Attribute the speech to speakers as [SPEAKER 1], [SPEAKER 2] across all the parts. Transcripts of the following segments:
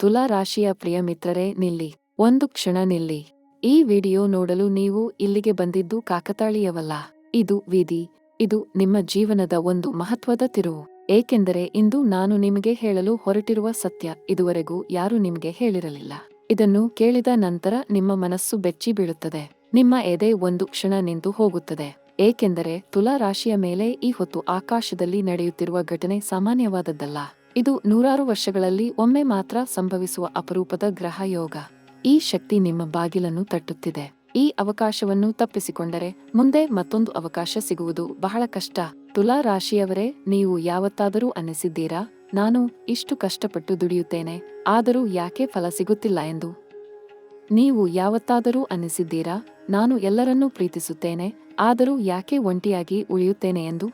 [SPEAKER 1] ತುಲಾ ರಾಶಿಯ ಪ್ರಿಯ ಮಿತ್ರರೇ, ನಿಲ್ಲಿ. ಒಂದು ಕ್ಷಣ ನಿಲ್ಲಿ. ಈ ವಿಡಿಯೋ ನೋಡಲು ನೀವು ಇಲ್ಲಿಗೆ ಬಂದಿದ್ದು ಕಾಕತಾಳೀಯವಲ್ಲ. ಇದು ವಿಧಿ. ಇದು ನಿಮ್ಮ ಜೀವನದ ಒಂದು ಮಹತ್ವದ ತಿರುವು. ಏಕೆಂದರೆ ಇಂದು ನಾನು ನಿಮಗೆ ಹೇಳಲು ಹೊರಟಿರುವ ಸತ್ಯ ಇದುವರೆಗೂ ಯಾರೂ ನಿಮಗೆ ಹೇಳಿರಲಿಲ್ಲ. ಇದನ್ನು ಕೇಳಿದ ನಂತರ ನಿಮ್ಮ ಮನಸ್ಸು ಬೆಚ್ಚಿ ಬೀಳುತ್ತದೆ. ನಿಮ್ಮ ಎದೆ ಒಂದು ಕ್ಷಣ ನಿಂತು ಹೋಗುತ್ತದೆ. ಏಕೆಂದರೆ ತುಲಾ ರಾಶಿಯ ಮೇಲೆ ಈ ಹೊತ್ತು ಆಕಾಶದಲ್ಲಿ ನಡೆಯುತ್ತಿರುವ ಘಟನೆ ಸಾಮಾನ್ಯವಾದದ್ದಲ್ಲ. ಇದು ನೂರಾರು ವರ್ಷಗಳಲ್ಲಿ ಒಮ್ಮೆ ಮಾತ್ರ ಸಂಭವಿಸುವ ಅಪರೂಪದ ಗ್ರಹ ಯೋಗ. ಈ ಶಕ್ತಿ ನಿಮ್ಮ ಬಾಗಿಲನ್ನು ತಟ್ಟುತ್ತಿದೆ. ಈ ಅವಕಾಶವನ್ನು ತಪ್ಪಿಸಿಕೊಂಡರೆ ಮುಂದೆ ಮತ್ತೊಂದು ಅವಕಾಶ ಸಿಗುವುದು ಬಹಳ ಕಷ್ಟ. ತುಲಾ ರಾಶಿಯವರೇ, ನೀವು ಯಾವತ್ತಾದರೂ ಅನ್ನಿಸಿದ್ದೀರಾ, ನಾನು ಇಷ್ಟು ಕಷ್ಟಪಟ್ಟು ದುಡಿಯುತ್ತೇನೆ, ಆದರೂ ಯಾಕೆ ಫಲ ಸಿಗುತ್ತಿಲ್ಲ ಎಂದು? ನೀವು ಯಾವತ್ತಾದರೂ ಅನ್ನಿಸಿದ್ದೀರಾ, ನಾನು ಎಲ್ಲರನ್ನೂ ಪ್ರೀತಿಸುತ್ತೇನೆ, ಆದರೂ ಯಾಕೆ ಒಂಟಿಯಾಗಿ ಉಳಿಯುತ್ತೇನೆ ಎಂದು?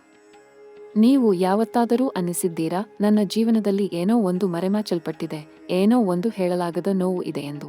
[SPEAKER 1] ನೀವು ಯಾವತ್ತಾದರೂ ಅನ್ನಿಸಿದ್ದೀರಾ, ನನ್ನ ಜೀವನದಲ್ಲಿ ಏನೋ ಒಂದು ಮರೆಮಾಚಲ್ಪಟ್ಟಿದೆ, ಏನೋ ಒಂದು ಹೇಳಲಾಗದ ನೋವು ಇದೆ ಎಂದು?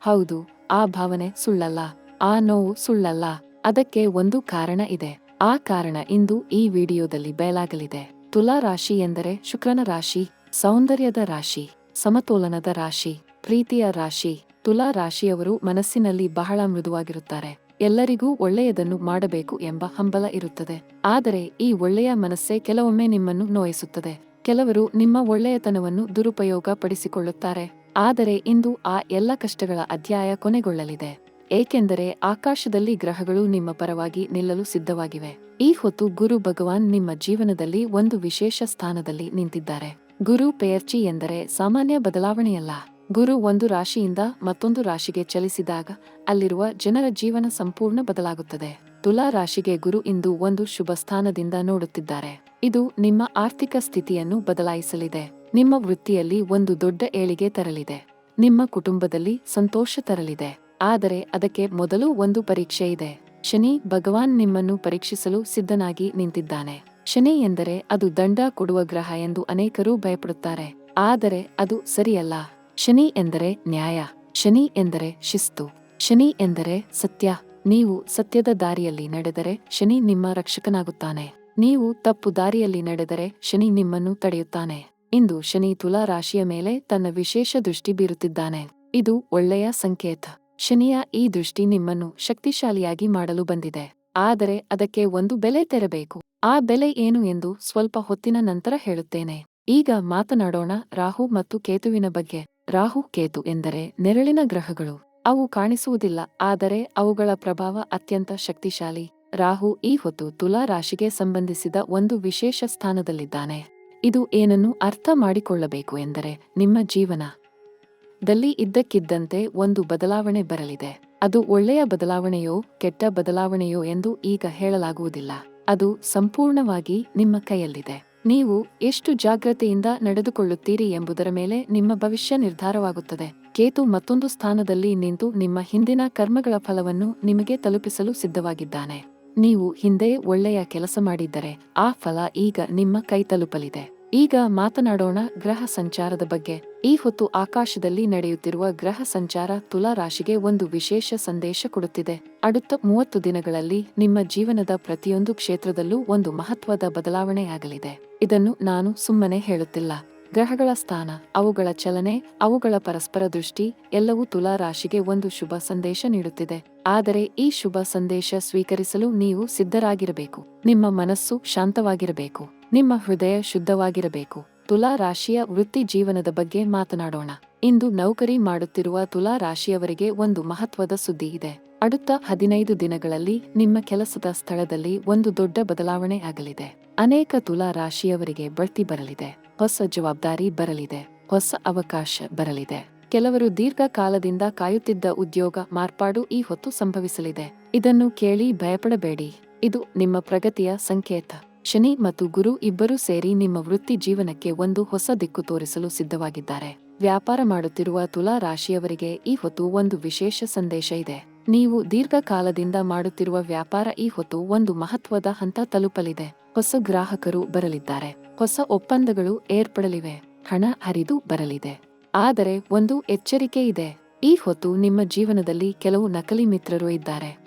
[SPEAKER 1] ಹೌದು, ಆ ಭಾವನೆ ಸುಳ್ಳಲ್ಲ, ಆ ನೋವು ಸುಳ್ಳಲ್ಲ. ಅದಕ್ಕೆ ಒಂದು ಕಾರಣ ಇದೆ. ಆ ಕಾರಣ ಇಂದು ಈ ವಿಡಿಯೋದಲ್ಲಿ ಬಯಲಾಗಲಿದೆ. ತುಲಾ ರಾಶಿ ಎಂದರೆ ಶುಕ್ರನ ರಾಶಿ, ಸೌಂದರ್ಯದ ರಾಶಿ, ಸಮತೋಲನದ ರಾಶಿ, ಪ್ರೀತಿಯ ರಾಶಿ. ತುಲಾ ರಾಶಿಯವರು ಮನಸ್ಸಿನಲ್ಲಿ ಬಹಳ ಮೃದುವಾಗಿರುತ್ತಾರೆ. ಎಲ್ಲರಿಗೂ ಒಳ್ಳೆಯದನ್ನು ಮಾಡಬೇಕು ಎಂಬ ಹಂಬಲ ಇರುತ್ತದೆ. ಆದರೆ ಈ ಒಳ್ಳೆಯ ಮನಸ್ಸೇ ಕೆಲವೊಮ್ಮೆ ನಿಮ್ಮನ್ನು ನೋಯಿಸುತ್ತದೆ. ಕೆಲವರು ನಿಮ್ಮ ಒಳ್ಳೆಯತನವನ್ನು ದುರುಪಯೋಗ ಪಡಿಸಿಕೊಳ್ಳುತ್ತಾರೆ. ಆದರೆ ಇಂದು ಆ ಎಲ್ಲ ಕಷ್ಟಗಳ ಅಧ್ಯಾಯ ಕೊನೆಗೊಳ್ಳಲಿದೆ. ಏಕೆಂದರೆ ಆಕಾಶದಲ್ಲಿ ಗ್ರಹಗಳು ನಿಮ್ಮ ಪರವಾಗಿ ನಿಲ್ಲಲು ಸಿದ್ಧವಾಗಿವೆ. ಈ ಹೊತ್ತು ಗುರು ಭಗವಾನ್ ನಿಮ್ಮ ಜೀವನದಲ್ಲಿ ಒಂದು ವಿಶೇಷ ಸ್ಥಾನದಲ್ಲಿ ನಿಂತಿದ್ದಾರೆ. ಗುರು ಪೆಯರ್ಚಿ ಎಂದರೆ ಸಾಮಾನ್ಯ ಬದಲಾವಣೆಯಲ್ಲ. ಗುರು ಒಂದು ರಾಶಿಯಿಂದ ಮತ್ತೊಂದು ರಾಶಿಗೆ ಚಲಿಸಿದಾಗ ಅಲ್ಲಿರುವ ಜನರ ಜೀವನ ಸಂಪೂರ್ಣ ಬದಲಾಗುತ್ತದೆ. ತುಲಾ ರಾಶಿಗೆ ಗುರು ಇಂದು ಒಂದು ಶುಭ ಸ್ಥಾನದಿಂದ ನೋಡುತ್ತಿದ್ದಾರೆ. ಇದು ನಿಮ್ಮ ಆರ್ಥಿಕ ಸ್ಥಿತಿಯನ್ನು ಬದಲಾಯಿಸಲಿದೆ. ನಿಮ್ಮ ವೃತ್ತಿಯಲ್ಲಿ ಒಂದು ದೊಡ್ಡ ಏಳಿಗೆ ತರಲಿದೆ. ನಿಮ್ಮ ಕುಟುಂಬದಲ್ಲಿ ಸಂತೋಷ ತರಲಿದೆ. ಆದರೆ ಅದಕ್ಕೆ ಮೊದಲು ಒಂದು ಪರೀಕ್ಷೆ ಇದೆ. ಶನಿ ಭಗವಾನ್ ನಿಮ್ಮನ್ನು ಪರೀಕ್ಷಿಸಲು ಸಿದ್ಧನಾಗಿ ನಿಂತಿದ್ದಾನೆ. ಶನಿ ಎಂದರೆ ಅದು ದಂಡ ಕೊಡುವ ಗ್ರಹ ಎಂದು ಅನೇಕರು ಭಯಪಡುತ್ತಾರೆ. ಆದರೆ ಅದು ಸರಿಯಲ್ಲ. ಶನಿ ಎಂದರೆ ನ್ಯಾಯ. ಶನಿ ಎಂದರೆ ಶಿಸ್ತು. ಶನಿ ಎಂದರೆ ಸತ್ಯ. ನೀವು ಸತ್ಯದ ದಾರಿಯಲ್ಲಿ ನಡೆದರೆ ಶನಿ ನಿಮ್ಮ ರಕ್ಷಕನಾಗುತ್ತಾನೆ. ನೀವು ತಪ್ಪು ದಾರಿಯಲ್ಲಿ ನಡೆದರೆ ಶನಿ ನಿಮ್ಮನ್ನು ತಡೆಯುತ್ತಾನೆ. ಇಂದು ಶನಿ ತುಲಾ ರಾಶಿಯ ಮೇಲೆ ತನ್ನ ವಿಶೇಷ ದೃಷ್ಟಿ ಬೀರುತ್ತಿದ್ದಾನೆ. ಇದು ಒಳ್ಳೆಯ ಸಂಕೇತ. ಶನಿಯ ಈ ದೃಷ್ಟಿ ನಿಮ್ಮನ್ನು ಶಕ್ತಿಶಾಲಿಯಾಗಿ ಮಾಡಲು ಬಂದಿದೆ. ಆದರೆ ಅದಕ್ಕೆ ಒಂದು ಬೆಲೆ ತೆರಬೇಕು. ಆ ಬೆಲೆ ಏನು ಎಂದು ಸ್ವಲ್ಪ ಹೊತ್ತಿನ ನಂತರ ಹೇಳುತ್ತೇನೆ. ಈಗ ಮಾತನಾಡೋಣ ರಾಹು ಮತ್ತು ಕೇತುವಿನ ಬಗ್ಗೆ. ರಾಹು ಕೇತು ಎಂದರೆ ನೆರಳಿನ ಗ್ರಹಗಳು. ಅವು ಕಾಣಿಸುವುದಿಲ್ಲ, ಆದರೆ ಅವುಗಳ ಪ್ರಭಾವ ಅತ್ಯಂತ ಶಕ್ತಿಶಾಲಿ. ರಾಹು ಈ ಹೊತ್ತು ತುಲಾ ರಾಶಿಗೆ ಸಂಬಂಧಿಸಿದ ಒಂದು ವಿಶೇಷ ಸ್ಥಾನದಲ್ಲಿದ್ದಾನೆ. ಇದು ಏನನ್ನು ಅರ್ಥ ಮಾಡಿಕೊಳ್ಳಬೇಕು ಎಂದರೆ, ನಿಮ್ಮ ಜೀವನದಲ್ಲಿ ಇದ್ದಕ್ಕಿದ್ದಂತೆ ಒಂದು ಬದಲಾವಣೆ ಬರಲಿದೆ. ಅದು ಒಳ್ಳೆಯ ಬದಲಾವಣೆಯೋ ಕೆಟ್ಟ ಬದಲಾವಣೆಯೋ ಎಂದು ಈಗ ಹೇಳಲಾಗುವುದಿಲ್ಲ. ಅದು ಸಂಪೂರ್ಣವಾಗಿ ನಿಮ್ಮ ಕೈಯಲ್ಲಿದೆ. ನೀವು ಎಷ್ಟು ಜಾಗ್ರತೆಯಿಂದ ನಡೆದುಕೊಳ್ಳುತ್ತೀರಿ ಎಂಬುದರ ಮೇಲೆ ನಿಮ್ಮ ಭವಿಷ್ಯ ನಿರ್ಧಾರವಾಗುತ್ತದೆ. ಕೇತು ಮತ್ತೊಂದು ಸ್ಥಾನದಲ್ಲಿ ನಿಂತು ನಿಮ್ಮ ಹಿಂದಿನ ಕರ್ಮಗಳ ಫಲವನ್ನು ನಿಮಗೆ ತಲುಪಿಸಲು ಸಿದ್ಧವಾಗಿದ್ದಾನೆ. ನೀವು ಹಿಂದೆ ಒಳ್ಳೆಯ ಕೆಲಸ ಮಾಡಿದ್ದರೆ ಆ ಫಲ ಈಗ ನಿಮ್ಮ ಕೈ ತಲುಪಲಿದೆ. ಈಗ ಮಾತನಾಡೋಣ ಗ್ರಹ ಸಂಚಾರದ ಬಗ್ಗೆ. ಈ ಹೊತ್ತು ಆಕಾಶದಲ್ಲಿ ನಡೆಯುತ್ತಿರುವ ಗ್ರಹ ಸಂಚಾರ ತುಲಾ ರಾಶಿಗೆ ಒಂದು ವಿಶೇಷ ಸಂದೇಶ ಕೊಡುತ್ತಿದೆ. அடுத்த 30 ದಿನಗಳಲ್ಲಿ ನಿಮ್ಮ ಜೀವನದ ಪ್ರತಿಯೊಂದು ಕ್ಷೇತ್ರದಲ್ಲೂ ಒಂದು ಮಹತ್ವದ ಬದಲಾವಣೆಯಾಗಲಿದೆ. ಇದನ್ನು ನಾನು ಸುಮ್ಮನೆ ಹೇಳುತ್ತಿಲ್ಲ. ಗ್ರಹಗಳ ಸ್ಥಾನ, ಅವುಗಳ ಚಲನೆ, ಅವುಗಳ ಪರಸ್ಪರ ದೃಷ್ಟಿ ಎಲ್ಲವೂ ತುಲಾ ರಾಶಿಗೆ ಒಂದು ಶುಭ ಸಂದೇಶ ನೀಡುತ್ತಿದೆ. ಆದರೆ ಈ ಶುಭ ಸಂದೇಶ ಸ್ವೀಕರಿಸಲು ನೀವು ಸಿದ್ಧರಾಗಿರಬೇಕು. ನಿಮ್ಮ ಮನಸ್ಸು ಶಾಂತವಾಗಿರಬೇಕು. ನಿಮ್ಮ ಹೃದಯ ಶುದ್ಧವಾಗಿರಬೇಕು. ತುಲಾ ರಾಶಿಯ ವೃತ್ತಿ ಜೀವನದ ಬಗ್ಗೆ ಮಾತನಾಡೋಣ. ಇಂದು ನೌಕರಿ ಮಾಡುತ್ತಿರುವ ತುಲಾ ರಾಶಿಯವರಿಗೆ ಒಂದು ಮಹತ್ವದ ಸುದ್ದಿ ಇದೆ. அடுத்த 15 ದಿನಗಳಲ್ಲಿ ನಿಮ್ಮ ಕೆಲಸದ ಸ್ಥಳದಲ್ಲಿ ಒಂದು ದೊಡ್ಡ ಬದಲಾವಣೆ ಆಗಲಿದೆ. ಅನೇಕ ತುಲಾ ರಾಶಿಯವರಿಗೆ ಬಡ್ತಿ ಬರಲಿದೆ. ಹೊಸ ಜವಾಬ್ದಾರಿ ಬರಲಿದೆ. ಹೊಸ ಅವಕಾಶ ಬರಲಿದೆ. ಕೆಲವರು ದೀರ್ಘಕಾಲದಿಂದ ಕಾಯುತ್ತಿದ್ದ ಉದ್ಯೋಗ ಮಾರ್ಪಾಡು ಈ ಹೊತ್ತು ಸಂಭವಿಸಲಿದೆ. ಇದನ್ನು ಕೇಳಿ ಭಯಪಡಬೇಡಿ. ಇದು ನಿಮ್ಮ ಪ್ರಗತಿಯ ಸಂಕೇತ. ಶನಿ ಮತ್ತು ಗುರು ಇಬ್ಬರೂ ಸೇರಿ ನಿಮ್ಮ ವೃತ್ತಿ ಜೀವನಕ್ಕೆ ಒಂದು ಹೊಸ ದಿಕ್ಕು ತೋರಿಸಲು ಸಿದ್ಧವಾಗಿದ್ದಾರೆ. ವ್ಯಾಪಾರ ಮಾಡುತ್ತಿರುವ ತುಲಾ ರಾಶಿಯವರಿಗೆ ಈ ಹೊತ್ತು ಒಂದು ವಿಶೇಷ ಸಂದೇಶ ಇದೆ. ನೀವು ದೀರ್ಘಕಾಲದಿಂದ ಮಾಡುತ್ತಿರುವ ವ್ಯಾಪಾರ ಈ ಹೊತ್ತು ಒಂದು ಮಹತ್ವದ ಹಂತ ತಲುಪಲಿದೆ. ಹೊಸ ಗ್ರಾಹಕರು ಬರಲಿದ್ದಾರೆ. ಹೊಸ ಒಪ್ಪಂದಗಳು ಏರ್ಪಡಲಿವೆ. ಹಣ ಹರಿದು ಬರಲಿದೆ. ಆದರೆ ಒಂದು ಎಚ್ಚರಿಕೆ ಇದೆ. ಈ ಹೊತ್ತು ನಿಮ್ಮ ಜೀವನದಲ್ಲಿ ಕೆಲವು ನಕಲಿ ಮಿತ್ರರು ಇದ್ದಾರೆ.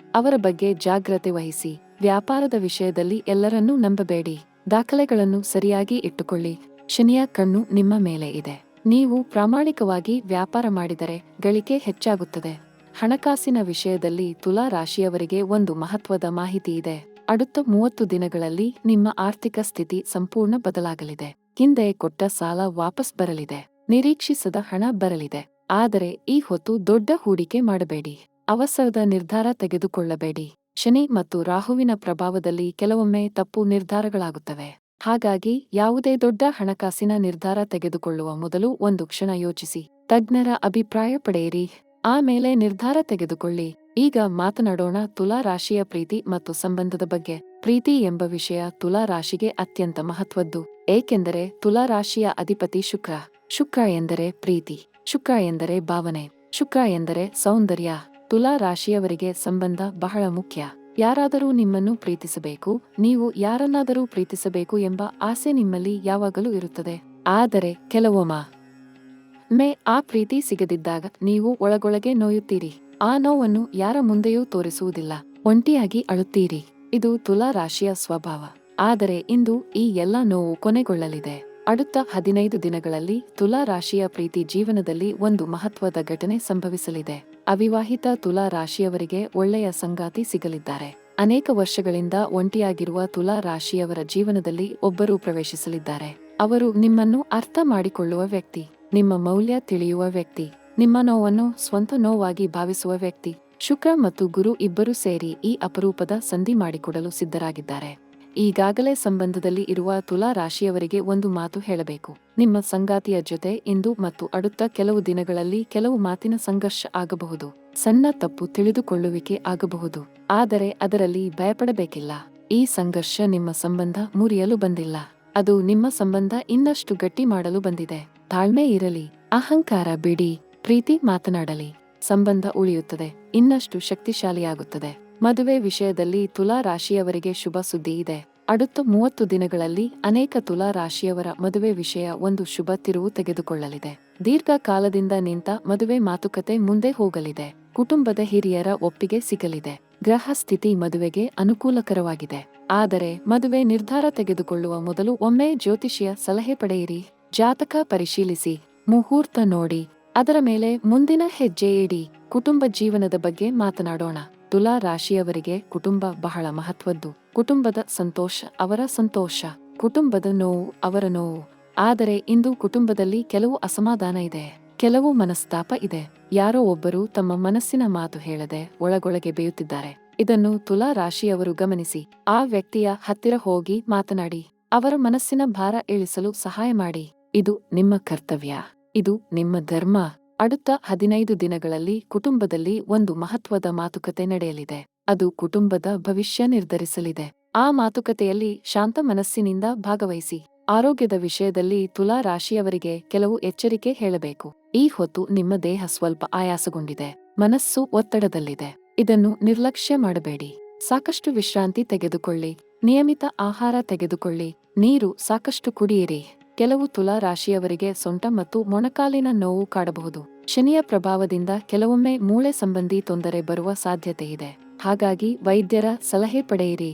[SPEAKER 1] ಅವರ ಬಗ್ಗೆ ಜಾಗ್ರತೆ ವಹಿಸಿ. ವ್ಯಾಪಾರದ ವಿಷಯದಲ್ಲಿ ಎಲ್ಲರನ್ನೂ ನಂಬಬೇಡಿ. ದಾಖಲೆಗಳನ್ನು ಸರಿಯಾಗಿ ಇಟ್ಟುಕೊಳ್ಳಿ. ಶನಿಯ ಕಣ್ಣು ನಿಮ್ಮ ಮೇಲೆ ಇದೆ. ನೀವು ಪ್ರಾಮಾಣಿಕವಾಗಿ ವ್ಯಾಪಾರ ಮಾಡಿದರೆ ಗಳಿಕೆ ಹೆಚ್ಚಾಗುತ್ತದೆ. ಹಣಕಾಸಿನ ವಿಷಯದಲ್ಲಿ ತುಲಾ ರಾಶಿಯವರಿಗೆ ಒಂದು ಮಹತ್ವದ ಮಾಹಿತಿ ಇದೆ. அடுத்த 30 ದಿನಗಳಲ್ಲಿ ನಿಮ್ಮ ಆರ್ಥಿಕ ಸ್ಥಿತಿ ಸಂಪೂರ್ಣ ಬದಲಾಗಲಿದೆ. ಹಿಂದೆ ಕೊಟ್ಟ ಸಾಲ ವಾಪಸ್ ಬರಲಿದೆ. ನಿರೀಕ್ಷಿಸದ ಹಣ ಬರಲಿದೆ. ಆದರೆ ಈ ಹೊತ್ತು ದೊಡ್ಡ ಹೂಡಿಕೆ ಮಾಡಬೇಡಿ. ಅವಸರದ ನಿರ್ಧಾರ ತೆಗೆದುಕೊಳ್ಳಬೇಡಿ. ಶನಿ ಮತ್ತು ರಾಹುವಿನ ಪ್ರಭಾವದಲ್ಲಿ ಕೆಲವೊಮ್ಮೆ ತಪ್ಪು ನಿರ್ಧಾರಗಳಾಗುತ್ತವೆ. ಹಾಗಾಗಿ ಯಾವುದೇ ದೊಡ್ಡ ಹಣಕಾಸಿನ ನಿರ್ಧಾರ ತೆಗೆದುಕೊಳ್ಳುವ ಮೊದಲು ಒಂದು ಕ್ಷಣ ಯೋಚಿಸಿ. ತಜ್ಞರ ಅಭಿಪ್ರಾಯ ಪಡೆಯಿರಿ. ಆಮೇಲೆ ನಿರ್ಧಾರ ತೆಗೆದುಕೊಳ್ಳಿ. ಈಗ ಮಾತನಾಡೋಣ ತುಲಾ ರಾಶಿಯ ಪ್ರೀತಿ ಮತ್ತು ಸಂಬಂಧದ ಬಗ್ಗೆ. ಪ್ರೀತಿ ಎಂಬ ವಿಷಯ ತುಲಾ ರಾಶಿಗೆ ಅತ್ಯಂತ ಮಹತ್ವದ್ದು. ಏಕೆಂದರೆ ತುಲಾ ರಾಶಿಯ ಅಧಿಪತಿ ಶುಕ್ರ. ಶುಕ್ರ ಎಂದರೆ ಪ್ರೀತಿ. ಶುಕ್ರ ಎಂದರೆ ಭಾವನೆ. ಶುಕ್ರ ಎಂದರೆ ಸೌಂದರ್ಯ. ತುಲಾ ರಾಶಿಯವರಿಗೆ ಸಂಬಂಧ ಬಹಳ ಮುಖ್ಯ. ಯಾರಾದರೂ ನಿಮ್ಮನ್ನು ಪ್ರೀತಿಸಬೇಕು, ನೀವು ಯಾರನ್ನಾದರೂ ಪ್ರೀತಿಸಬೇಕು ಎಂಬ ಆಸೆ ನಿಮ್ಮಲ್ಲಿ ಯಾವಾಗಲೂ ಇರುತ್ತದೆ. ಆದರೆ ಕೆಲವೊಮ್ಮೆ ಆ ಪ್ರೀತಿ ಸಿಗದಿದ್ದಾಗ ನೀವು ಒಳಗೊಳಗೆ ನೋಯುತ್ತೀರಿ. ಆ ನೋವನ್ನು ಯಾರ ಮುಂದೆಯೂ ತೋರಿಸುವುದಿಲ್ಲ. ಒಂಟಿಯಾಗಿ ಅಳುತ್ತೀರಿ. ಇದು ತುಲಾ ರಾಶಿಯ ಸ್ವಭಾವ. ಆದರೆ ಇಂದು ಈ ಎಲ್ಲ ನೋವು ಕೊನೆಗೊಳ್ಳಲಿದೆ. அடுத்த 15 ದಿನಗಳಲ್ಲಿ ತುಲಾ ರಾಶಿಯ ಪ್ರೀತಿ ಜೀವನದಲ್ಲಿ ಒಂದು ಮಹತ್ವದ ಘಟನೆ ಸಂಭವಿಸಲಿದೆ. ಅವಿವಾಹಿತ ತುಲಾ ರಾಶಿಯವರಿಗೆ ಒಳ್ಳೆಯ ಸಂಗಾತಿ ಸಿಗಲಿದ್ದಾರೆ. ಅನೇಕ ವರ್ಷಗಳಿಂದ ಒಂಟಿಯಾಗಿರುವ ತುಲಾ ರಾಶಿಯವರ ಜೀವನದಲ್ಲಿ ಒಬ್ಬರು ಪ್ರವೇಶಿಸಲಿದ್ದಾರೆ. ಅವರು ನಿಮ್ಮನ್ನು ಅರ್ಥ ಮಾಡಿಕೊಳ್ಳುವ ವ್ಯಕ್ತಿ, ನಿಮ್ಮ ಮೌಲ್ಯ ತಿಳಿಯುವ ವ್ಯಕ್ತಿ, ನಿಮ್ಮ ನೋವನ್ನು ಸ್ವಂತ ನೋವಾಗಿ ಭಾವಿಸುವ ವ್ಯಕ್ತಿ. ಶುಕ್ರ ಮತ್ತು ಗುರು ಇಬ್ಬರು ಸೇರಿ ಈ ಅಪರೂಪದ ಸಂಧಿ ಮಾಡಿಕೊಡಲು ಸಿದ್ಧರಾಗಿದ್ದಾರೆ. ಈಗಾಗಲೇ ಸಂಬಂಧದಲ್ಲಿ ಇರುವ ತುಲಾ ರಾಶಿಯವರಿಗೆ ಒಂದು ಮಾತು ಹೇಳಬೇಕು. ನಿಮ್ಮ ಸಂಗಾತಿಯ ಜೊತೆ ಇಂದು ಮತ್ತು அடுத்த ಕೆಲವು ದಿನಗಳಲ್ಲಿ ಕೆಲವು ಮಾತಿನ ಸಂಘರ್ಷ ಆಗಬಹುದು. ಸಣ್ಣ ತಪ್ಪು ತಿಳಿದುಕೊಳ್ಳುವಿಕೆ ಆಗಬಹುದು. ಆದರೆ ಅದರಲ್ಲಿ ಭಯಪಡಬೇಕಿಲ್ಲ. ಈ ಸಂಘರ್ಷ ನಿಮ್ಮ ಸಂಬಂಧ ಮುರಿಯಲು ಬಂದಿಲ್ಲ. ಅದು ನಿಮ್ಮ ಸಂಬಂಧ ಇನ್ನಷ್ಟು ಗಟ್ಟಿ ಮಾಡಲು ಬಂದಿದೆ. ತಾಳ್ಮೆ ಇರಲಿ, ಅಹಂಕಾರ ಬಿಡಿ, ಪ್ರೀತಿ ಮಾತನಾಡಲಿ. ಸಂಬಂಧ ಉಳಿಯುತ್ತದೆ, ಇನ್ನಷ್ಟು ಶಕ್ತಿಶಾಲಿಯಾಗುತ್ತದೆ. ಮದುವೆ ವಿಷಯದಲ್ಲಿ ತುಲಾ ರಾಶಿಯವರಿಗೆ ಶುಭ ಸುದ್ದಿ ಇದೆ. அடுத்த 30 ದಿನಗಳಲ್ಲಿ ಅನೇಕ ತುಲಾ ರಾಶಿಯವರ ಮದುವೆ ವಿಷಯ ಒಂದು ಶುಭ ತಿರುವು ತೆಗೆದುಕೊಳ್ಳಲಿದೆ. ದೀರ್ಘಕಾಲದಿಂದ ನಿಂತ ಮದುವೆ ಮಾತುಕತೆ ಮುಂದೆ ಹೋಗಲಿದೆ. ಕುಟುಂಬದ ಹಿರಿಯರ ಒಪ್ಪಿಗೆ ಸಿಗಲಿದೆ. ಗ್ರಹ ಸ್ಥಿತಿ ಮದುವೆಗೆ ಅನುಕೂಲಕರವಾಗಿದೆ. ಆದರೆ ಮದುವೆ ನಿರ್ಧಾರ ತೆಗೆದುಕೊಳ್ಳುವ ಮೊದಲು ಒಮ್ಮೆ ಜ್ಯೋತಿಷಿಯ ಸಲಹೆ ಪಡೆಯಿರಿ. ಜಾತಕ ಪರಿಶೀಲಿಸಿ, ಮುಹೂರ್ತ ನೋಡಿ, ಅದರ ಮೇಲೆ ಮುಂದಿನ ಹೆಜ್ಜೆ ಇಡಿ. ಕುಟುಂಬ ಜೀವನದ ಬಗ್ಗೆ ಮಾತನಾಡೋಣ. ತುಲಾ ರಾಶಿಯವರಿಗೆ ಕುಟುಂಬ ಬಹಳ ಮಹತ್ವದ್ದು. ಕುಟುಂಬದ ಸಂತೋಷ ಅವರ ಸಂತೋಷ, ಕುಟುಂಬದ ನೋವು ಅವರ ನೋವು. ಆದರೆ ಇಂದು ಕುಟುಂಬದಲ್ಲಿ ಕೆಲವು ಅಸಮಾಧಾನ ಇದೆ, ಕೆಲವು ಮನಸ್ತಾಪ ಇದೆ. ಯಾರೋ ಒಬ್ಬರು ತಮ್ಮ ಮನಸ್ಸಿನ ಮಾತು ಹೇಳದೆ ಒಳಗೊಳಗೆ ಬೇಯುತ್ತಿದ್ದಾರೆ. ಇದನ್ನು ತುಲಾ ರಾಶಿಯವರು ಗಮನಿಸಿ. ಆ ವ್ಯಕ್ತಿಯ ಹತ್ತಿರ ಹೋಗಿ ಮಾತನಾಡಿ. ಅವರ ಮನಸ್ಸಿನ ಭಾರ ಇಳಿಸಲು ಸಹಾಯ ಮಾಡಿ. ಇದು ನಿಮ್ಮ ಕರ್ತವ್ಯ, ಇದು ನಿಮ್ಮ ಧರ್ಮ. அடுத்த 15 ದಿನಗಳಲ್ಲಿ ಕುಟುಂಬದಲ್ಲಿ ಒಂದು ಮಹತ್ವದ ಮಾತುಕತೆ ನಡೆಯಲಿದೆ. ಅದು ಕುಟುಂಬದ ಭವಿಷ್ಯ ನಿರ್ಧರಿಸಲಿದೆ. ಆ ಮಾತುಕತೆಯಲ್ಲಿ ಶಾಂತ ಮನಸ್ಸಿನಿಂದ ಭಾಗವಹಿಸಿ. ಆರೋಗ್ಯದ ವಿಷಯದಲ್ಲಿ ತುಲಾ ರಾಶಿಯವರಿಗೆ ಕೆಲವು ಎಚ್ಚರಿಕೆ ಹೇಳಬೇಕು. ಈ ಹೊತ್ತು ನಿಮ್ಮ ದೇಹ ಸ್ವಲ್ಪ ಆಯಾಸಗೊಂಡಿದೆ, ಮನಸ್ಸು ಒತ್ತಡದಲ್ಲಿದೆ. ಇದನ್ನು ನಿರ್ಲಕ್ಷ್ಯ ಮಾಡಬೇಡಿ. ಸಾಕಷ್ಟು ವಿಶ್ರಾಂತಿ ತೆಗೆದುಕೊಳ್ಳಿ. ನಿಯಮಿತ ಆಹಾರ ತೆಗೆದುಕೊಳ್ಳಿ. ನೀರು ಸಾಕಷ್ಟು ಕುಡಿಯಿರಿ. ಕೆಲವು ತುಲಾ ರಾಶಿಯವರಿಗೆ ಸೊಂಟ ಮತ್ತು ಮೊಣಕಾಲಿನ ನೋವು ಕಾಡಬಹುದು. ಶನಿಯ ಪ್ರಭಾವದಿಂದ ಕೆಲವೊಮ್ಮೆ ಮೂಳೆ ಸಂಬಂಧಿ ತೊಂದರೆ ಬರುವ ಸಾಧ್ಯತೆ ಇದೆ. ಹಾಗಾಗಿ ವೈದ್ಯರ ಸಲಹೆ ಪಡೆಯಿರಿ.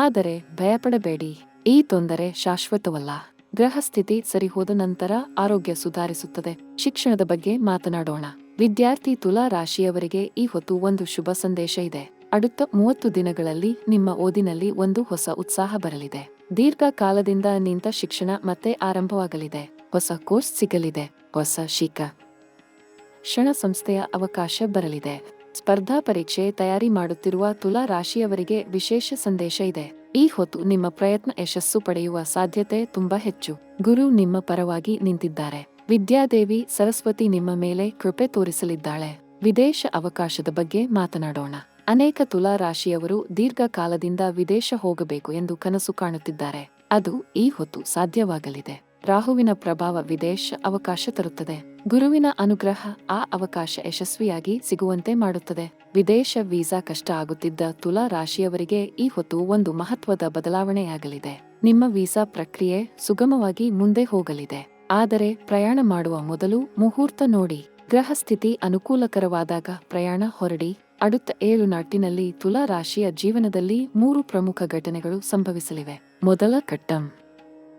[SPEAKER 1] ಆದರೆ ಭಯಪಡಬೇಡಿ. ಈ ತೊಂದರೆ ಶಾಶ್ವತವಲ್ಲ. ಗ್ರಹ ಸ್ಥಿತಿ ಸರಿಹೋದ ನಂತರ ಆರೋಗ್ಯ ಸುಧಾರಿಸುತ್ತದೆ. ಶಿಕ್ಷಣದ ಬಗ್ಗೆ ಮಾತನಾಡೋಣ. ವಿದ್ಯಾರ್ಥಿ ತುಲಾ ರಾಶಿಯವರಿಗೆ ಈ ಹೊತ್ತು ಒಂದು ಶುಭ ಸಂದೇಶ ಇದೆ. அடுத்த 30 ದಿನಗಳಲ್ಲಿ ನಿಮ್ಮ ಓದಿನಲ್ಲಿ ಒಂದು ಹೊಸ ಉತ್ಸಾಹ ಬರಲಿದೆ. ದೀರ್ಘಕಾಲದಿಂದ ನಿಂತ ಶಿಕ್ಷಣ ಮತ್ತೆ ಆರಂಭವಾಗಲಿದೆ. ಹೊಸ ಕೋರ್ಸ್ ಸಿಗಲಿದೆ. ಹೊಸ ಶಿಕ್ಷಣ ಸಂಸ್ಥೆಯ ಅವಕಾಶ ಬರಲಿದೆ. ಸ್ಪರ್ಧಾ ಪರೀಕ್ಷೆ ತಯಾರಿ ಮಾಡುತ್ತಿರುವ ತುಲಾ ರಾಶಿಯವರಿಗೆ ವಿಶೇಷ ಸಂದೇಶ ಇದೆ. ಈ ಹೊತ್ತು ನಿಮ್ಮ ಪ್ರಯತ್ನ ಯಶಸ್ಸು ಪಡೆಯುವ ಸಾಧ್ಯತೆ ತುಂಬಾ ಹೆಚ್ಚು. ಗುರು ನಿಮ್ಮ ಪರವಾಗಿ ನಿಂತಿದ್ದಾರೆ. ವಿದ್ಯಾದೇವಿ ಸರಸ್ವತಿ ನಿಮ್ಮ ಮೇಲೆ ಕೃಪೆ ತೋರಿಸಲಿದ್ದಾಳೆ. ವಿದೇಶ ಅವಕಾಶದ ಬಗ್ಗೆ ಮಾತನಾಡೋಣ. ಅನೇಕ ತುಲಾ ರಾಶಿಯವರು ದೀರ್ಘಕಾಲದಿಂದ ವಿದೇಶ ಹೋಗಬೇಕು ಎಂದು ಕನಸು ಕಾಣುತ್ತಿದ್ದಾರೆ. ಅದು ಈ ಹೊತ್ತು ಸಾಧ್ಯವಾಗಲಿದೆ. ರಾಹುವಿನ ಪ್ರಭಾವ ವಿದೇಶ ಅವಕಾಶ ತರುತ್ತದೆ. ಗುರುವಿನ ಅನುಗ್ರಹ ಆ ಅವಕಾಶ ಯಶಸ್ವಿಯಾಗಿ ಸಿಗುವಂತೆ ಮಾಡುತ್ತದೆ. ವಿದೇಶ ವೀಸಾ ಕಷ್ಟ ಆಗುತ್ತಿದ್ದ ತುಲಾ ರಾಶಿಯವರಿಗೆ ಈ ಹೊತ್ತು ಒಂದು ಮಹತ್ವದ ಬದಲಾವಣೆಯಾಗಲಿದೆ. ನಿಮ್ಮ ವೀಸಾ ಪ್ರಕ್ರಿಯೆ ಸುಗಮವಾಗಿ ಮುಂದೆ ಹೋಗಲಿದೆ. ಆದರೆ ಪ್ರಯಾಣ ಮಾಡುವ ಮೊದಲು ಮುಹೂರ್ತ ನೋಡಿ. ಗ್ರಹ ಸ್ಥಿತಿ ಅನುಕೂಲಕರವಾದಾಗ ಪ್ರಯಾಣ ಹೊರಡಿ. அடுத்த 7 ನಾಟಿನಲ್ಲಿ ತುಲಾ ರಾಶಿಯ ಜೀವನದಲ್ಲಿ 3 ಪ್ರಮುಖ ಘಟನೆಗಳು ಸಂಭವಿಸಲಿವೆ. ಮೊದಲ ಘಟ್ಟಂ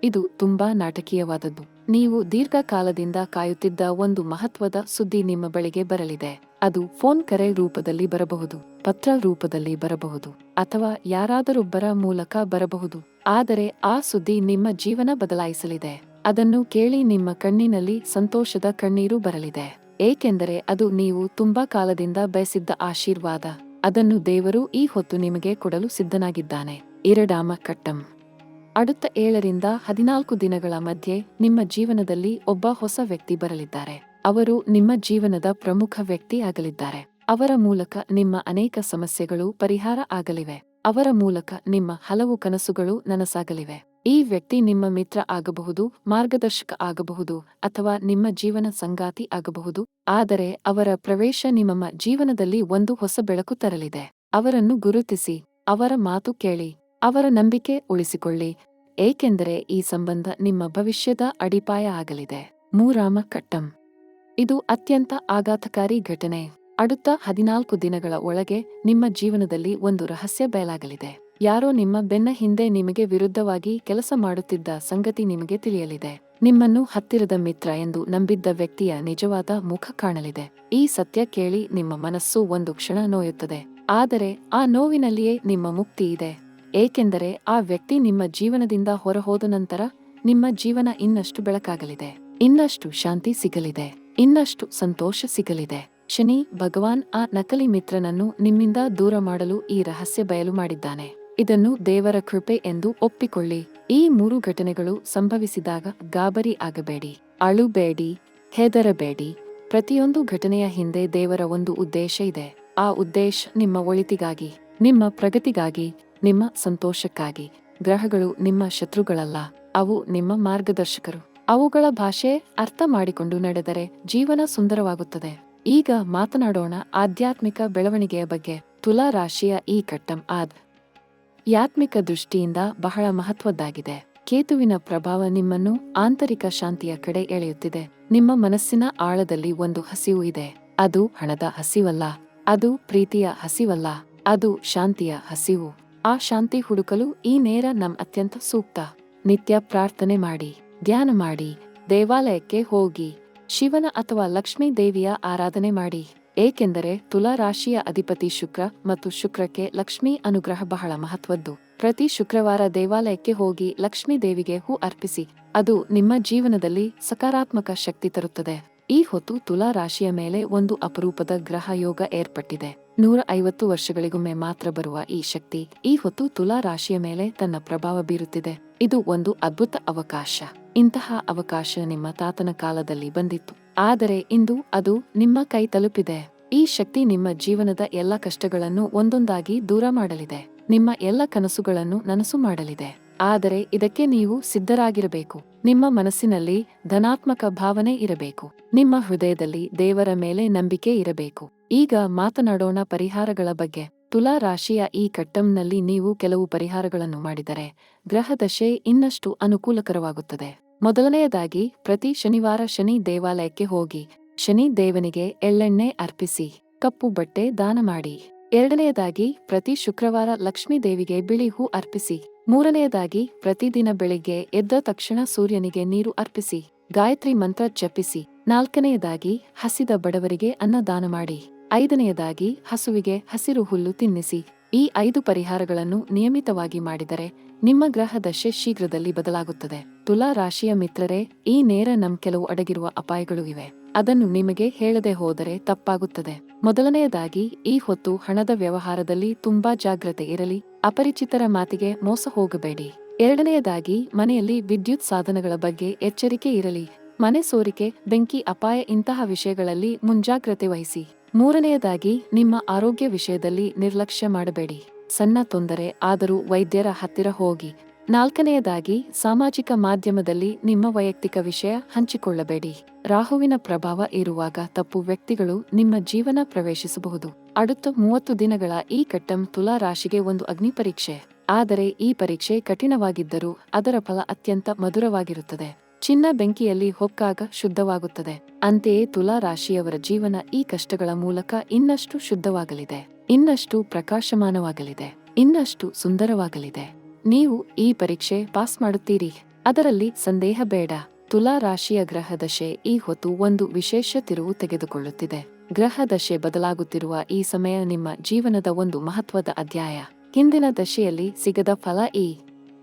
[SPEAKER 1] ಇದು ತುಂಬಾ ನಾಟಕೀಯವಾದದ್ದು. ನೀವು ದೀರ್ಘಕಾಲದಿಂದ ಕಾಯುತ್ತಿದ್ದ ಒಂದು ಮಹತ್ವದ ಸುದ್ದಿ ನಿಮ್ಮ ಬಳಿಗೆ ಬರಲಿದೆ. ಅದು ಫೋನ್ ಕರೆ ರೂಪದಲ್ಲಿ ಬರಬಹುದು, ಪತ್ರ ರೂಪದಲ್ಲಿ ಬರಬಹುದು, ಅಥವಾ ಯಾರಾದರೊಬ್ಬರ ಮೂಲಕ ಬರಬಹುದು. ಆದರೆ ಆ ಸುದ್ದಿ ನಿಮ್ಮ ಜೀವನ ಬದಲಾಯಿಸಲಿದೆ. ಅದನ್ನು ಕೇಳಿ ನಿಮ್ಮ ಕಣ್ಣಿನಲ್ಲಿ ಸಂತೋಷದ ಕಣ್ಣೀರು ಬರಲಿದೆ. ಏಕೆಂದರೆ ಅದು ನೀವು ತುಂಬಾ ಕಾಲದಿಂದ ಬಯಸಿದ್ದ ಆಶೀರ್ವಾದ. ಅದನ್ನು ದೇವರು ಈ ಹೊತ್ತು ನಿಮಗೆ ಕೊಡಲು ಸಿದ್ಧನಾಗಿದ್ದಾನೆ. ಎರಡಾಮ ಕಟ್ಟಂ. அடுத்த 7ರಿಂದ 14 ದಿನಗಳ ಮಧ್ಯೆ ನಿಮ್ಮ ಜೀವನದಲ್ಲಿ ಒಬ್ಬ ಹೊಸ ವ್ಯಕ್ತಿ ಬರಲಿದ್ದಾರೆ. ಅವರು ನಿಮ್ಮ ಜೀವನದ ಪ್ರಮುಖ ವ್ಯಕ್ತಿ ಆಗಲಿದ್ದಾರೆ. ಅವರ ಮೂಲಕ ನಿಮ್ಮ ಅನೇಕ ಸಮಸ್ಯೆಗಳು ಪರಿಹಾರ ಆಗಲಿವೆ. ಅವರ ಮೂಲಕ ನಿಮ್ಮ ಹಲವು ಕನಸುಗಳು ನನಸಾಗಲಿವೆ. ಈ ವ್ಯಕ್ತಿ ನಿಮ್ಮ ಮಿತ್ರ ಆಗಬಹುದು, ಮಾರ್ಗದರ್ಶಕ ಆಗಬಹುದು, ಅಥವಾ ನಿಮ್ಮ ಜೀವನ ಸಂಗಾತಿ ಆಗಬಹುದು. ಆದರೆ ಅವರ ಪ್ರವೇಶ ನಿಮ್ಮ ಜೀವನದಲ್ಲಿ ಒಂದು ಹೊಸ ಬೆಳಕು ತರಲಿದೆ. ಅವರನ್ನು ಗುರುತಿಸಿ, ಅವರ ಮಾತು ಕೇಳಿ, ಅವರ ನಂಬಿಕೆ ಉಳಿಸಿಕೊಳ್ಳಿ, ಏಕೆಂದರೆ ಈ ಸಂಬಂಧ ನಿಮ್ಮ ಭವಿಷ್ಯದ ಅಡಿಪಾಯ ಆಗಲಿದೆ. ಮೂರಾಮ ಕಟ್ಟಂ. ಇದು ಅತ್ಯಂತ ಆಘಾತಕಾರಿ ಘಟನೆ. அடுத்த 14 ದಿನಗಳ ಒಳಗೆ ನಿಮ್ಮ ಜೀವನದಲ್ಲಿ ಒಂದು ರಹಸ್ಯ ಬಯಲಾಗಲಿದೆ. ಯಾರೋ ನಿಮ್ಮ ಬೆನ್ನ ಹಿಂದೆ ನಿಮಗೆ ವಿರುದ್ಧವಾಗಿ ಕೆಲಸ ಮಾಡುತ್ತಿದ್ದ ಸಂಗತಿ ನಿಮಗೆ ತಿಳಿಯಲಿದೆ. ನಿಮ್ಮನ್ನು ಹತ್ತಿರದ ಮಿತ್ರ ಎಂದು ನಂಬಿದ್ದ ವ್ಯಕ್ತಿಯ ನಿಜವಾದ ಮುಖ ಕಾಣಲಿದೆ. ಈ ಸತ್ಯ ಕೇಳಿ ನಿಮ್ಮ ಮನಸ್ಸು ಒಂದು ಕ್ಷಣ ನೋಯುತ್ತದೆ. ಆದರೆ ಆ ನೋವಿನಲ್ಲಿಯೇ ನಿಮ್ಮ ಮುಕ್ತಿ ಇದೆ. ಏಕೆಂದರೆ ಆ ವ್ಯಕ್ತಿ ನಿಮ್ಮ ಜೀವನದಿಂದ ಹೊರಹೋದ ನಂತರ ನಿಮ್ಮ ಜೀವನ ಇನ್ನಷ್ಟು ಬೆಳಕಾಗಲಿದೆ, ಇನ್ನಷ್ಟು ಶಾಂತಿ ಸಿಗಲಿದೆ, ಇನ್ನಷ್ಟು ಸಂತೋಷ ಸಿಗಲಿದೆ. ಶನಿ ಭಗವಾನ್ ಆ ನಕಲಿ ಮಿತ್ರನನ್ನು ನಿಮ್ಮಿಂದ ದೂರ ಮಾಡಲು ಈ ರಹಸ್ಯ ಬಯಲು ಮಾಡಿದ್ದಾನೆ. ಇದನ್ನು ದೇವರ ಕೃಪೆ ಎಂದು ಒಪ್ಪಿಕೊಳ್ಳಿ. ಈ 3 ಘಟನೆಗಳು ಸಂಭವಿಸಿದಾಗ ಗಾಬರಿ ಆಗಬೇಡಿ, ಅಳುಬೇಡಿ, ಹೆದರಬೇಡಿ. ಪ್ರತಿಯೊಂದು ಘಟನೆಯ ಹಿಂದೆ ದೇವರ ಒಂದು ಉದ್ದೇಶ ಇದೆ. ಆ ಉದ್ದೇಶ ನಿಮ್ಮ ಒಳಿತಿಗಾಗಿ, ನಿಮ್ಮ ಪ್ರಗತಿಗಾಗಿ, ನಿಮ್ಮ ಸಂತೋಷಕ್ಕಾಗಿ. ಗ್ರಹಗಳು ನಿಮ್ಮ ಶತ್ರುಗಳಲ್ಲ, ಅವು ನಿಮ್ಮ ಮಾರ್ಗದರ್ಶಕರು. ಅವುಗಳ ಭಾಷೆ ಅರ್ಥ ಮಾಡಿಕೊಂಡು ನಡೆದರೆ ಜೀವನ ಸುಂದರವಾಗುತ್ತದೆ. ಈಗ ಮಾತನಾಡೋಣ ಆಧ್ಯಾತ್ಮಿಕ ಬೆಳವಣಿಗೆಯ ಬಗ್ಗೆ. ತುಲಾ ರಾಶಿಯ ಈ ಕಟ್ಟಂ ಆಧ್ಯಾತ್ಮಿಕ ದೃಷ್ಟಿಯಿಂದ ಬಹಳ ಮಹತ್ವದ್ದಾಗಿದೆ. ಕೇತುವಿನ ಪ್ರಭಾವ ನಿಮ್ಮನ್ನು ಆಂತರಿಕ ಶಾಂತಿಯ ಕಡೆ ಎಳೆಯುತ್ತಿದೆ. ನಿಮ್ಮ ಮನಸ್ಸಿನ ಆಳದಲ್ಲಿ ಒಂದು ಹಸಿವು ಇದೆ. ಅದು ಹಣದ ಹಸಿವಲ್ಲ, ಅದು ಪ್ರೀತಿಯ ಹಸಿವಲ್ಲ, ಅದು ಶಾಂತಿಯ ಹಸಿವು. ಆ ಶಾಂತಿ ಹುಡುಕಲು ಈ ನೇರ ಅತ್ಯಂತ ಸೂಕ್ತ. ನಿತ್ಯ ಪ್ರಾರ್ಥನೆ ಮಾಡಿ, ಧ್ಯಾನ ಮಾಡಿ, ದೇವಾಲಯಕ್ಕೆ ಹೋಗಿ, ಶಿವನ ಅಥವಾ ಲಕ್ಷ್ಮೀ ದೇವಿಯ ಆರಾಧನೆ ಮಾಡಿ. ಏಕೆಂದರೆ ತುಲಾ ರಾಶಿಯ ಅಧಿಪತಿ ಶುಕ್ರ ಮತ್ತು ಶುಕ್ರಕ್ಕೆ ಲಕ್ಷ್ಮೀ ಅನುಗ್ರಹ ಬಹಳ ಮಹತ್ವದ್ದು. ಪ್ರತಿ ಶುಕ್ರವಾರ ದೇವಾಲಯಕ್ಕೆ ಹೋಗಿ ಲಕ್ಷ್ಮೀ ದೇವಿಗೆ ಹೂ ಅರ್ಪಿಸಿ. ಅದು ನಿಮ್ಮ ಜೀವನದಲ್ಲಿ ಸಕಾರಾತ್ಮಕ ಶಕ್ತಿ ತರುತ್ತದೆ. ಈ ಹೊತ್ತು ತುಲಾ ರಾಶಿಯ ಮೇಲೆ ಒಂದು ಅಪರೂಪದ ಗ್ರಹ ಯೋಗ ಏರ್ಪಟ್ಟಿದೆ. 150 ವರ್ಷಗಳಿಗೊಮ್ಮೆ ಮಾತ್ರ ಬರುವ ಈ ಶಕ್ತಿ ಈ ಹೊತ್ತು ತುಲಾ ರಾಶಿಯ ಮೇಲೆ ತನ್ನ ಪ್ರಭಾವ ಬೀರುತ್ತಿದೆ. ಇದು ಒಂದು ಅದ್ಭುತ ಅವಕಾಶ. ಇಂತಹ ಅವಕಾಶ ನಿಮ್ಮ ತಾತನ ಕಾಲದಲ್ಲಿ ಬಂದಿತ್ತು, ಆದರೆ ಇಂದು ಅದು ನಿಮ್ಮ ಕೈ ತಲುಪಿದೆ. ಈ ಶಕ್ತಿ ನಿಮ್ಮ ಜೀವನದ ಎಲ್ಲ ಕಷ್ಟಗಳನ್ನು ಒಂದೊಂದಾಗಿ ದೂರ ಮಾಡಲಿದೆ, ನಿಮ್ಮ ಎಲ್ಲ ಕನಸುಗಳನ್ನು ನನಸು ಮಾಡಲಿದೆ. ಆದರೆ ಇದಕ್ಕೆ ನೀವು ಸಿದ್ಧರಾಗಿರಬೇಕು. ನಿಮ್ಮ ಮನಸ್ಸಿನಲ್ಲಿ ಧನಾತ್ಮಕ ಭಾವನೆ ಇರಬೇಕು. ನಿಮ್ಮ ಹೃದಯದಲ್ಲಿ ದೇವರ ಮೇಲೆ ನಂಬಿಕೆ ಇರಬೇಕು. ಈಗ ಮಾತನಾಡೋಣ ಪರಿಹಾರಗಳ ಬಗ್ಗೆ. ತುಲಾ ರಾಶಿಯ ಈ ಕಟ್ಟಂನಲ್ಲಿ ನೀವು ಕೆಲವು ಪರಿಹಾರಗಳನ್ನು ಮಾಡಿದರೆ ಗ್ರಹದಶೆ ಇನ್ನಷ್ಟು ಅನುಕೂಲಕರವಾಗುತ್ತದೆ. ಮೊದಲನೆಯದಾಗಿ, ಪ್ರತಿ ಶನಿವಾರ ಶನಿ ದೇವಾಲಯಕ್ಕೆ ಹೋಗಿ ಶನಿ ದೇವನಿಗೆ ಎಳ್ಳೆಣ್ಣೆ ಅರ್ಪಿಸಿ, ಕಪ್ಪು ಬಟ್ಟೆ ದಾನ ಮಾಡಿ. ಎರಡನೆಯದಾಗಿ, ಪ್ರತಿ ಶುಕ್ರವಾರ ಲಕ್ಷ್ಮೀ ದೇವಿಗೆ ಬಿಳಿ ಹೂ ಅರ್ಪಿಸಿ. ಮೂರನೆಯದಾಗಿ, ಪ್ರತಿದಿನ ಬೆಳಿಗ್ಗೆ ಎದ್ದ ತಕ್ಷಣ ಸೂರ್ಯನಿಗೆ ನೀರು ಅರ್ಪಿಸಿ, ಗಾಯತ್ರಿ ಮಂತ್ರ ಜಪಿಸಿ. ನಾಲ್ಕನೆಯದಾಗಿ, ಹಸಿದ ಬಡವರಿಗೆ ಅನ್ನ ದಾನ ಮಾಡಿ. ಐದನೆಯದಾಗಿ, ಹಸುವಿಗೆ ಹಸಿರು ಹುಲ್ಲು ತಿನ್ನಿಸಿ. ಈ 5 ಪರಿಹಾರಗಳನ್ನು ನಿಯಮಿತವಾಗಿ ಮಾಡಿದರೆ ನಿಮ್ಮ ಗ್ರಹ ದಶೆ ಶೀಘ್ರದಲ್ಲಿ ಬದಲಾಗುತ್ತದೆ. ತುಲಾ ರಾಶಿಯ ಮಿತ್ರರೇ, ಈ ನೇರ ಕೆಲವು ಅಡಗಿರುವ ಅಪಾಯಗಳು ಇವೆ. ಅದನ್ನು ನಿಮಗೆ ಹೇಳದೆ ಹೋದರೆ ತಪ್ಪಾಗುತ್ತದೆ. ಮೊದಲನೆಯದಾಗಿ, ಈ ಹೊತ್ತು ಹಣದ ವ್ಯವಹಾರದಲ್ಲಿ ತುಂಬಾ ಜಾಗ್ರತೆ ಇರಲಿ. ಅಪರಿಚಿತರ ಮಾತಿಗೆ ಮೋಸ ಹೋಗಬೇಡಿ. ಎರಡನೆಯದಾಗಿ, ಮನೆಯಲ್ಲಿ ವಿದ್ಯುತ್ ಸಾಧನಗಳ ಬಗ್ಗೆ ಎಚ್ಚರಿಕೆ ಇರಲಿ. ಮನೆ ಸೋರಿಕೆ, ಬೆಂಕಿ ಅಪಾಯ ಇಂತಹ ವಿಷಯಗಳಲ್ಲಿ ಮುಂಜಾಗ್ರತೆ ವಹಿಸಿ. ಮೂರನೆಯದಾಗಿ, ನಿಮ್ಮ ಆರೋಗ್ಯ ವಿಷಯದಲ್ಲಿ ನಿರ್ಲಕ್ಷ್ಯ ಮಾಡಬೇಡಿ. ಸಣ್ಣ ತೊಂದರೆ ಆದರೂ ವೈದ್ಯರ ಹತ್ತಿರ ಹೋಗಿ. ನಾಲ್ಕನೆಯದಾಗಿ, ಸಾಮಾಜಿಕ ಮಾಧ್ಯಮದಲ್ಲಿ ನಿಮ್ಮ ವೈಯಕ್ತಿಕ ವಿಷಯ ಹಂಚಿಕೊಳ್ಳಬೇಡಿ. ರಾಹುವಿನ ಪ್ರಭಾವ ಇರುವಾಗ ತಪ್ಪು ವ್ಯಕ್ತಿಗಳು ನಿಮ್ಮ ಜೀವನ ಪ್ರವೇಶಿಸಬಹುದು. அடுத்த 30 ದಿನಗಳ ಈ ಕಟ್ಟಂ ತುಲಾ ರಾಶಿಗೆ ಒಂದು ಅಗ್ನಿ ಪರೀಕ್ಷೆ. ಆದರೆ ಈ ಪರೀಕ್ಷೆ ಕಠಿಣವಾಗಿದ್ದರೂ ಅದರ ಫಲ ಅತ್ಯಂತ ಮಧುರವಾಗಿರುತ್ತದೆ. ಚಿನ್ನ ಬೆಂಕಿಯಲ್ಲಿ ಹೊಕ್ಕಾಗ ಶುದ್ಧವಾಗುತ್ತದೆ. ಅಂತೆಯೇ ತುಲಾ ರಾಶಿಯವರ ಜೀವನ ಈ ಕಷ್ಟಗಳ ಮೂಲಕ ಇನ್ನಷ್ಟು ಶುದ್ಧವಾಗಲಿದೆ, ಇನ್ನಷ್ಟು ಪ್ರಕಾಶಮಾನವಾಗಲಿದೆ, ಇನ್ನಷ್ಟು ಸುಂದರವಾಗಲಿದೆ. ನೀವು ಈ ಪರೀಕ್ಷೆ ಪಾಸ್ ಮಾಡುತ್ತೀರಿ. ಅದರಲ್ಲಿ ಸಂದೇಹ ಬೇಡ. ತುಲಾ ರಾಶಿಯ ಗ್ರಹದಶೆ ಈ ಹೊತ್ತು ಒಂದು ವಿಶೇಷ ತಿರುವು ತೆಗೆದುಕೊಳ್ಳುತ್ತಿದೆ. ಗ್ರಹದಶೆ ಬದಲಾಗುತ್ತಿರುವ ಈ ಸಮಯ ನಿಮ್ಮ ಜೀವನದ ಒಂದು ಮಹತ್ವದ ಅಧ್ಯಾಯ. ಹಿಂದಿನ ದಶೆಯಲ್ಲಿ ಸಿಗದ ಫಲ ಈ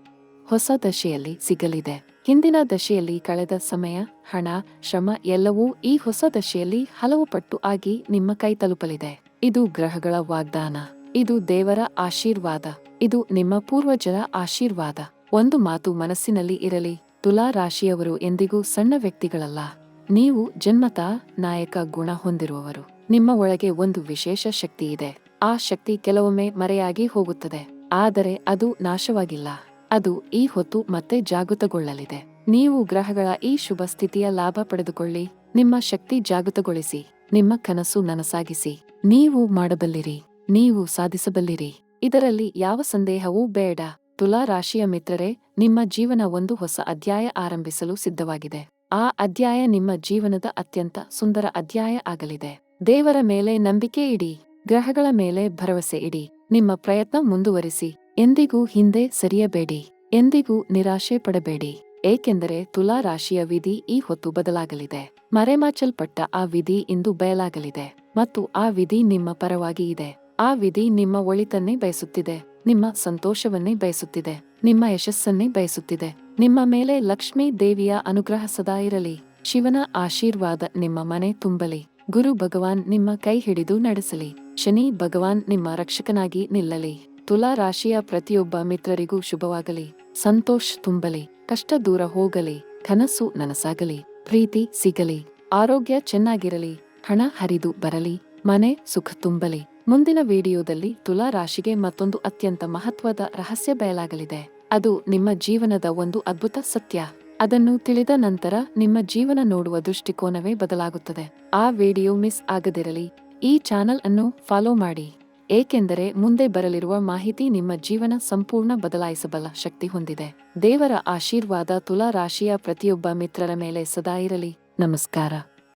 [SPEAKER 1] ಹೊಸ ದಶೆಯಲ್ಲಿ ಸಿಗಲಿದೆ. ಹಿಂದಿನ ದಶೆಯಲ್ಲಿ ಕಳೆದ ಸಮಯ, ಹಣ, ಶ್ರಮ ಎಲ್ಲವೂ ಈ ಹೊಸ ದಶೆಯಲ್ಲಿ ಹಲವು ಪಟ್ಟು ಆಗಿ ನಿಮ್ಮ ಕೈ ತಲುಪಲಿದೆ. ಇದು ಗ್ರಹಗಳ ವಾಗ್ದಾನ. ಇದು ದೇವರ ಆಶೀರ್ವಾದ. ಇದು ನಿಮ್ಮ ಪೂರ್ವಜರ ಆಶೀರ್ವಾದ. ಒಂದು ಮಾತು ಮನಸ್ಸಿನಲ್ಲಿ ಇರಲಿ, ತುಲಾ ರಾಶಿಯವರು ಎಂದಿಗೂ ಸಣ್ಣ ವ್ಯಕ್ತಿಗಳಲ್ಲ. ನೀವು ಜನ್ಮತಃ ನಾಯಕ ಗುಣ ಹೊಂದಿರುವವರು. ನಿಮ್ಮ ಒಳಗೆ ಒಂದು ವಿಶೇಷ ಶಕ್ತಿ ಇದೆ. ಆ ಶಕ್ತಿ ಕೆಲವೊಮ್ಮೆ ಮರೆಯಾಗಿ ಹೋಗುತ್ತದೆ, ಆದರೆ ಅದು ನಾಶವಾಗಿಲ್ಲ. ಅದು ಈ ಹೊತ್ತು ಮತ್ತೆ ಜಾಗೃತಗೊಳ್ಳಲಿದೆ. ನೀವು ಗ್ರಹಗಳ ಈ ಶುಭ ಸ್ಥಿತಿಯ ಲಾಭ ಪಡೆದುಕೊಳ್ಳಿ. ನಿಮ್ಮ ಶಕ್ತಿ ಜಾಗೃತಗೊಳಿಸಿ. ನಿಮ್ಮ ಕನಸು ನನಸಾಗಿಸಿ. ನೀವು ಮಾಡಬಲ್ಲಿರಿ. ನೀವು ಸಾಧಿಸಬಲ್ಲಿರಿ. ಇದರಲ್ಲಿ ಯಾವ ಸಂದೇಹವೂ ಬೇಡ. ತುಲಾ ರಾಶಿಯ ಮಿತ್ರರೇ, ನಿಮ್ಮ ಜೀವನ ಒಂದು ಹೊಸ ಅಧ್ಯಾಯ ಆರಂಭಿಸಲು ಸಿದ್ಧವಾಗಿದೆ. ಆ ಅಧ್ಯಾಯ ನಿಮ್ಮ ಜೀವನದ ಅತ್ಯಂತ ಸುಂದರ ಅಧ್ಯಾಯ ಆಗಲಿದೆ. ದೇವರ ಮೇಲೆ ನಂಬಿಕೆ ಇಡಿ. ಗ್ರಹಗಳ ಮೇಲೆ ಭರವಸೆ ಇಡಿ. ನಿಮ್ಮ ಪ್ರಯತ್ನ ಮುಂದುವರಿಸಿ. ಎಂದಿಗೂ ಹಿಂದೆ ಸರಿಯಬೇಡಿ. ಎಂದಿಗೂ ನಿರಾಶೆ ಪಡಬೇಡಿ. ಏಕೆಂದರೆ ತುಲಾ ರಾಶಿಯ ವಿಧಿ ಈ ಹೊತ್ತು ಬದಲಾಗಲಿದೆ. ಮರೆಮಾಚಲ್ಪಟ್ಟ ಆ ವಿಧಿ ಇಂದು ಬಯಲಾಗಲಿದೆ. ಮತ್ತು ಆ ವಿಧಿ ನಿಮ್ಮ ಪರವಾಗಿ ಇದೆ. ಆ ವಿಧಿ ನಿಮ್ಮ ಒಳಿತನ್ನೇ ಬಯಸುತ್ತಿದೆ. ನಿಮ್ಮ ಸಂತೋಷವನ್ನೇ ಬಯಸುತ್ತಿದೆ. ನಿಮ್ಮ ಯಶಸ್ಸನ್ನೇ ಬಯಸುತ್ತಿದೆ. ನಿಮ್ಮ ಮೇಲೆ ಲಕ್ಷ್ಮೀ ದೇವಿಯ ಅನುಗ್ರಹ ಸದಾ ಇರಲಿ. ಶಿವನ ಆಶೀರ್ವಾದ ನಿಮ್ಮ ಮನೆ ತುಂಬಲಿ. ಗುರು ಭಗವಾನ್ ನಿಮ್ಮ ಕೈ ಹಿಡಿದು ನಡೆಸಲಿ. ಶನಿ ಭಗವಾನ್ ನಿಮ್ಮ ರಕ್ಷಕನಾಗಿ ನಿಲ್ಲಲಿ. ತುಲಾ ರಾಶಿಯ ಪ್ರತಿಯೊಬ್ಬ ಮಿತ್ರರಿಗೂ ಶುಭವಾಗಲಿ. ಸಂತೋಷ ತುಂಬಲಿ. ಕಷ್ಟ ದೂರ ಹೋಗಲಿ. ಕನಸು ನನಸಾಗಲಿ. ಪ್ರೀತಿ ಸಿಗಲಿ. ಆರೋಗ್ಯ ಚೆನ್ನಾಗಿರಲಿ. ಹಣ ಹರಿದು ಬರಲಿ. ಮನೆ ಸುಖ ತುಂಬಲಿ. ಮುಂದಿನ ವಿಡಿಯೋದಲ್ಲಿ ತುಲಾ ರಾಶಿಗೆ ಮತ್ತೊಂದು ಅತ್ಯಂತ ಮಹತ್ವದ ರಹಸ್ಯ ಬಯಲಾಗಲಿದೆ. ಅದು ನಿಮ್ಮ ಜೀವನದ ಒಂದು ಅದ್ಭುತ ಸತ್ಯ. ಅದನ್ನು ತಿಳಿದ ನಂತರ ನಿಮ್ಮ ಜೀವನ ನೋಡುವ ದೃಷ್ಟಿಕೋನವೇ ಬದಲಾಗುತ್ತದೆ. ಆ ವಿಡಿಯೋ ಮಿಸ್ ಆಗದಿರಲಿ. ಈ ಚಾನೆಲ್ ಅನ್ನು ಫಾಲೋ ಮಾಡಿ. ಏಕೆಂದರೆ ಮುಂದೆ ಬರಲಿರುವ ಮಾಹಿತಿ ನಿಮ್ಮ ಜೀವನ ಸಂಪೂರ್ಣ ಬದಲಾಯಿಸಬಲ್ಲ ಶಕ್ತಿ ಹೊಂದಿದೆ. ದೇವರ ಆಶೀರ್ವಾದ ತುಲಾ ರಾಶಿಯ ಪ್ರತಿಯೊಬ್ಬ ಮಿತ್ರರ ಮೇಲೆ ಸದಾ ಇರಲಿ. ನಮಸ್ಕಾರ.